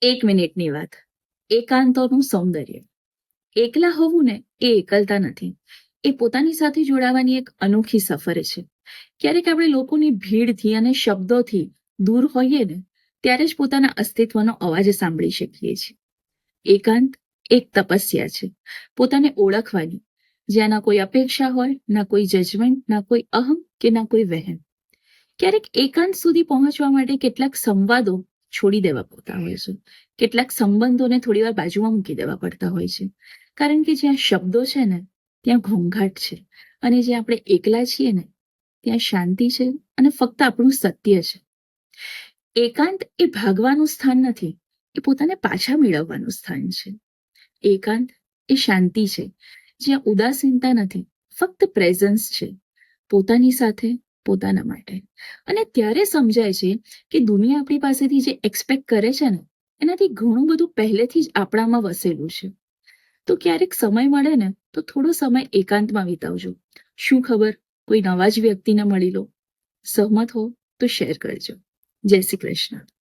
એક મિનિટની વાત. એકાંતોનું સૌંદર્ય. એકલા હોવું ને એ એકલતા નથી, એ પોતાની સાથે જોડાવાની એક અનોખી સફર છે. ક્યારેક આપણે લોકોની ભીડથી અને શબ્દોથી દૂર હોઈએ ને ત્યારે જ પોતાના અસ્તિત્વનો અવાજ સાંભળી શકીએ છીએ. એકાંત એક તપસ્યા છે પોતાને ઓળખવાની, જ્યાં ના કોઈ અપેક્ષા હોય, ના કોઈ જજમેન્ટ, ના કોઈ અહમ કે ના કોઈ વહેમ. ક્યારેક એકાંત સુધી પહોંચવા માટે કેટલાક સંવાદો છોડી દેવા પડતા હોય છે, કેટલાક સંબંધોને થોડી વાર બાજુમાં મૂકી દેવા પડતા હોય છે, કારણ કે જ્યાં શબ્દો છે ને ત્યાં ઘોંઘાટ છે, અને જ્યાં આપણે એકલા છીએ ને ત્યાં શાંતિ છે અને ફક્ત આપણું સત્ય છે. એકાંત એ ભાગવાનું સ્થાન નથી, એ પોતાને પાછા મેળવવાનું સ્થાન છે. એકાંત એ શાંતિ છે જ્યાં ઉદાસીનતા નથી, ફક્ત પ્રેઝન્સ છે, પોતાની સાથે, પોતાના માટે. અને ત્યારે સમજાય છે કે દુનિયા આપણી પાસેથી જે એક્સપેક્ટ કરે છે ને એનાથી ઘણું બધું પહેલેથી જ આપણામાં વસેલું છે. તો ક્યારેક સમય મળે ને તો થોડો સમય એકાંતમાં વિતાવજો. શું ખબર, કોઈ નવા જ વ્યક્તિને મળી લો. સહમત હો તો શેર કરજો. જય શ્રી કૃષ્ણ.